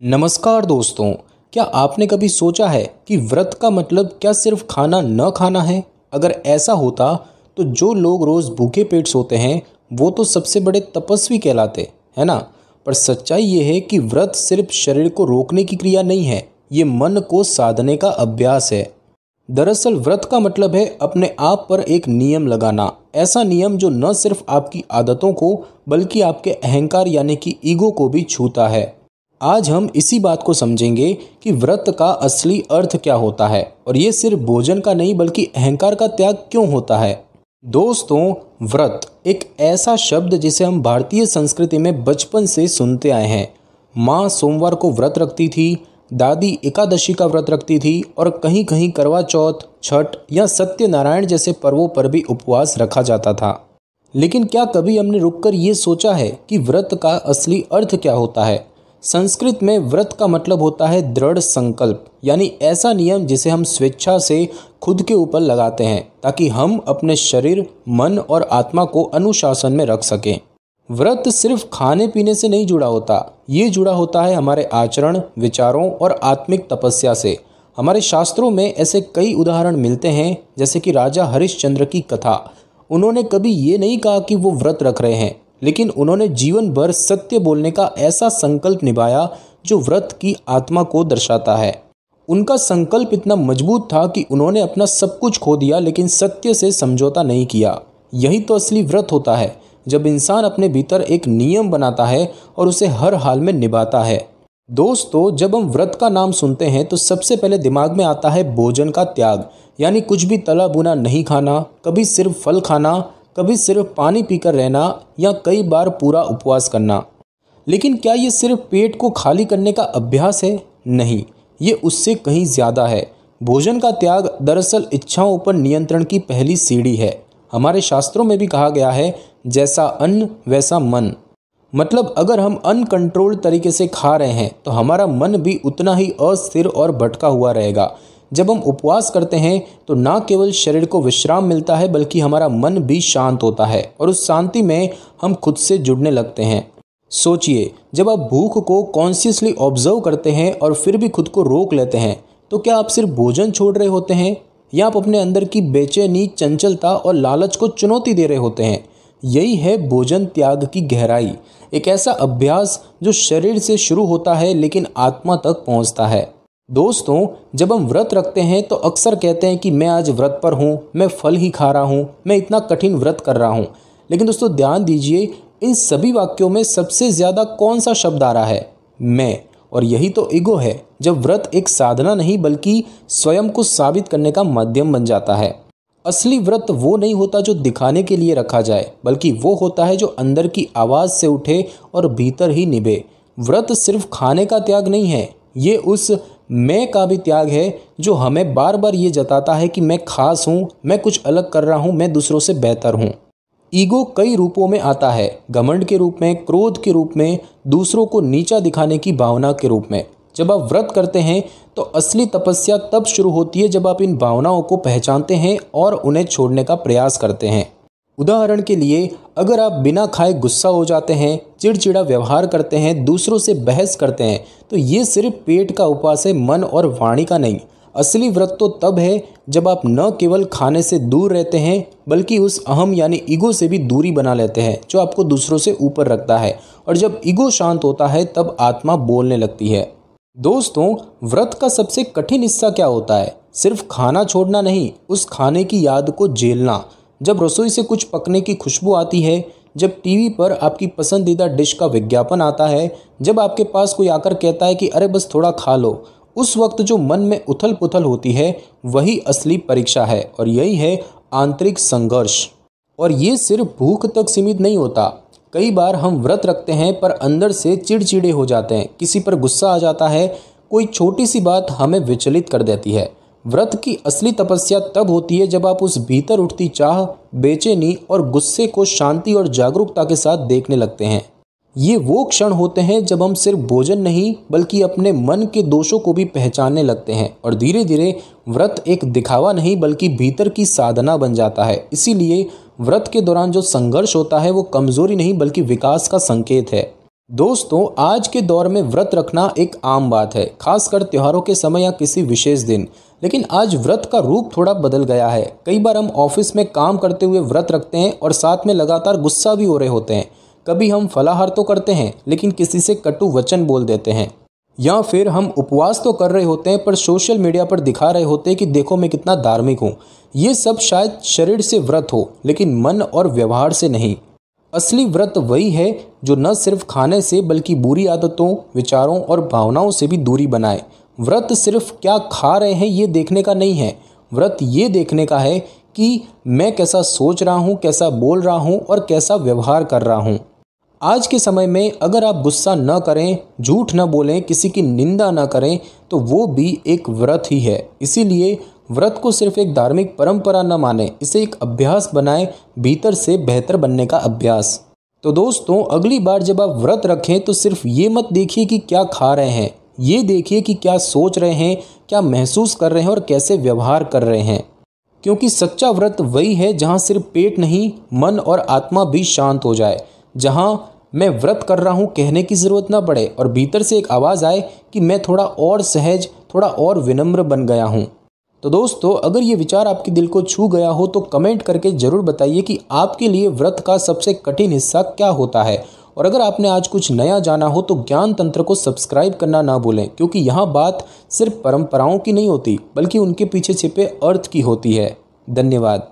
नमस्कार दोस्तों। क्या आपने कभी सोचा है कि व्रत का मतलब क्या सिर्फ खाना न खाना है? अगर ऐसा होता तो जो लोग रोज भूखे पेट सोते हैं वो तो सबसे बड़े तपस्वी कहलाते, है ना? पर सच्चाई ये है कि व्रत सिर्फ शरीर को रोकने की क्रिया नहीं है, ये मन को साधने का अभ्यास है। दरअसल व्रत का मतलब है अपने आप पर एक नियम लगाना, ऐसा नियम जो न सिर्फ आपकी आदतों को बल्कि आपके अहंकार यानी कि ईगो को भी छूता है। आज हम इसी बात को समझेंगे कि व्रत का असली अर्थ क्या होता है और ये सिर्फ भोजन का नहीं बल्कि अहंकार का त्याग क्यों होता है। दोस्तों, व्रत एक ऐसा शब्द जिसे हम भारतीय संस्कृति में बचपन से सुनते आए हैं। माँ सोमवार को व्रत रखती थी, दादी एकादशी का व्रत रखती थी और कहीं कहीं करवा चौथ, छठ या सत्यनारायण जैसे पर्वों पर भी उपवास रखा जाता था। लेकिन क्या कभी हमने रुककर ये सोचा है कि व्रत का असली अर्थ क्या होता है? संस्कृत में व्रत का मतलब होता है दृढ़ संकल्प, यानी ऐसा नियम जिसे हम स्वेच्छा से खुद के ऊपर लगाते हैं ताकि हम अपने शरीर, मन और आत्मा को अनुशासन में रख सकें। व्रत सिर्फ खाने पीने से नहीं जुड़ा होता, ये जुड़ा होता है हमारे आचरण, विचारों और आत्मिक तपस्या से। हमारे शास्त्रों में ऐसे कई उदाहरण मिलते हैं, जैसे कि राजा हरिश्चंद्र की कथा। उन्होंने कभी ये नहीं कहा कि वो व्रत रख रहे हैं, लेकिन उन्होंने जीवन भर सत्य बोलने का ऐसा संकल्प निभाया जो व्रत की आत्मा को दर्शाता है। उनका संकल्प इतना मजबूत था कि उन्होंने अपना सब कुछ खो दिया लेकिन सत्य से समझौता नहीं किया। यही तो असली व्रत होता है, जब इंसान अपने भीतर एक नियम बनाता है और उसे हर हाल में निभाता है। दोस्तों, जब हम व्रत का नाम सुनते हैं तो सबसे पहले दिमाग में आता है भोजन का त्याग, यानी कुछ भी तला भुना नहीं खाना, कभी सिर्फ फल खाना, कभी सिर्फ पानी पीकर रहना या कई बार पूरा उपवास करना। लेकिन क्या ये सिर्फ पेट को खाली करने का अभ्यास है? नहीं, ये उससे कहीं ज़्यादा है। भोजन का त्याग दरअसल इच्छाओं पर नियंत्रण की पहली सीढ़ी है। हमारे शास्त्रों में भी कहा गया है, जैसा अन्न वैसा मन। मतलब अगर हम अनकंट्रोल तरीके से खा रहे हैं तो हमारा मन भी उतना ही अस्थिर और भटका हुआ रहेगा। जब हम उपवास करते हैं तो ना केवल शरीर को विश्राम मिलता है बल्कि हमारा मन भी शांत होता है और उस शांति में हम खुद से जुड़ने लगते हैं। सोचिए, जब आप भूख को कॉन्शियसली ऑब्जर्व करते हैं और फिर भी खुद को रोक लेते हैं तो क्या आप सिर्फ भोजन छोड़ रहे होते हैं या आप अपने अंदर की बेचैनी, चंचलता और लालच को चुनौती दे रहे होते हैं? यही है भोजन त्याग की गहराई, एक ऐसा अभ्यास जो शरीर से शुरू होता है लेकिन आत्मा तक पहुंचता है। दोस्तों, जब हम व्रत रखते हैं तो अक्सर कहते हैं कि मैं आज व्रत पर हूँ, मैं फल ही खा रहा हूँ, मैं इतना कठिन व्रत कर रहा हूँ। लेकिन दोस्तों ध्यान दीजिए, इन सभी वाक्यों में सबसे ज़्यादा कौन सा शब्द आ रहा है? मैं। और यही तो ईगो है, जब व्रत एक साधना नहीं बल्कि स्वयं को साबित करने का माध्यम बन जाता है। असली व्रत वो नहीं होता जो दिखाने के लिए रखा जाए, बल्कि वो होता है जो अंदर की आवाज़ से उठे और भीतर ही निभे। व्रत सिर्फ खाने का त्याग नहीं है, ये उस मैं का भी त्याग है जो हमें बार बार ये जताता है कि मैं खास हूँ, मैं कुछ अलग कर रहा हूँ, मैं दूसरों से बेहतर हूँ। ईगो कई रूपों में आता है, घमंड के रूप में, क्रोध के रूप में, दूसरों को नीचा दिखाने की भावना के रूप में। जब आप व्रत करते हैं तो असली तपस्या तब शुरू होती है जब आप इन भावनाओं को पहचानते हैं और उन्हें छोड़ने का प्रयास करते हैं। उदाहरण के लिए, अगर आप बिना खाए गुस्सा हो जाते हैं, चिड़चिड़ा व्यवहार करते हैं, दूसरों से बहस करते हैं, तो ये सिर्फ पेट का उपवास है, मन और वाणी का नहीं। असली व्रत तो तब है जब आप न केवल खाने से दूर रहते हैं बल्कि उस अहम यानी ईगो से भी दूरी बना लेते हैं जो आपको दूसरों से ऊपर रखता है। और जब ईगो शांत होता है तब आत्मा बोलने लगती है। दोस्तों, व्रत का सबसे कठिन हिस्सा क्या होता है? सिर्फ खाना छोड़ना नहीं, उस खाने की याद को झेलना। जब रसोई से कुछ पकने की खुशबू आती है, जब टीवी पर आपकी पसंदीदा डिश का विज्ञापन आता है, जब आपके पास कोई आकर कहता है कि अरे बस थोड़ा खा लो, उस वक्त जो मन में उथल पुथल होती है वही असली परीक्षा है और यही है आंतरिक संघर्ष। और ये सिर्फ भूख तक सीमित नहीं होता। कई बार हम व्रत रखते हैं पर अंदर से चिड़चिड़े हो जाते हैं, किसी पर गुस्सा आ जाता है, कोई छोटी सी बात हमें विचलित कर देती है। व्रत की असली तपस्या तब होती है जब आप उस भीतर उठती चाह, बेचैनी और गुस्से को शांति और जागरूकता के साथ देखने लगते हैं। ये वो क्षण होते हैं जब हम सिर्फ भोजन नहीं बल्कि अपने मन के दोषों को भी पहचानने लगते हैं और धीरे धीरे व्रत एक दिखावा नहीं बल्कि भीतर की साधना बन जाता है। इसीलिए व्रत के दौरान जो संघर्ष होता है वो कमजोरी नहीं बल्कि विकास का संकेत है। दोस्तों, आज के दौर में व्रत रखना एक आम बात है, खासकर त्योहारों के समय या किसी विशेष दिन। लेकिन आज व्रत का रूप थोड़ा बदल गया है। कई बार हम ऑफिस में काम करते हुए व्रत रखते हैं और साथ में लगातार गुस्सा भी हो रहे होते हैं। कभी हम फलाहार तो करते हैं लेकिन किसी से कटु वचन बोल देते हैं, या फिर हम उपवास तो कर रहे होते हैं पर सोशल मीडिया पर दिखा रहे होते हैं कि देखो मैं कितना धार्मिक हूँ। ये सब शायद शरीर से व्रत हो लेकिन मन और व्यवहार से नहीं। असली व्रत वही है जो न सिर्फ खाने से बल्कि बुरी आदतों, विचारों और भावनाओं से भी दूरी बनाए। व्रत सिर्फ क्या खा रहे हैं ये देखने का नहीं है। व्रत ये देखने का है कि मैं कैसा सोच रहा हूँ, कैसा बोल रहा हूँ और कैसा व्यवहार कर रहा हूँ। आज के समय में अगर आप गुस्सा न करें, झूठ न बोलें, किसी की निंदा न करें तो वो भी एक व्रत ही है। इसीलिए व्रत को सिर्फ एक धार्मिक परंपरा न माने, इसे एक अभ्यास बनाएं, भीतर से बेहतर बनने का अभ्यास। तो दोस्तों, अगली बार जब आप व्रत रखें तो सिर्फ ये मत देखिए कि क्या खा रहे हैं, ये देखिए कि क्या सोच रहे हैं, क्या महसूस कर रहे हैं और कैसे व्यवहार कर रहे हैं। क्योंकि सच्चा व्रत वही है जहाँ सिर्फ पेट नहीं, मन और आत्मा भी शांत हो जाए, जहाँ मैं व्रत कर रहा हूँ कहने की ज़रूरत ना पड़े और भीतर से एक आवाज़ आए कि मैं थोड़ा और सहज, थोड़ा और विनम्र बन गया हूँ। तो दोस्तों, अगर ये विचार आपके दिल को छू गया हो तो कमेंट करके ज़रूर बताइए कि आपके लिए व्रत का सबसे कठिन हिस्सा क्या होता है। और अगर आपने आज कुछ नया जाना हो तो ज्ञान तंत्र को सब्सक्राइब करना ना भूलें, क्योंकि यहाँ बात सिर्फ परंपराओं की नहीं होती बल्कि उनके पीछे छिपे अर्थ की होती है। धन्यवाद।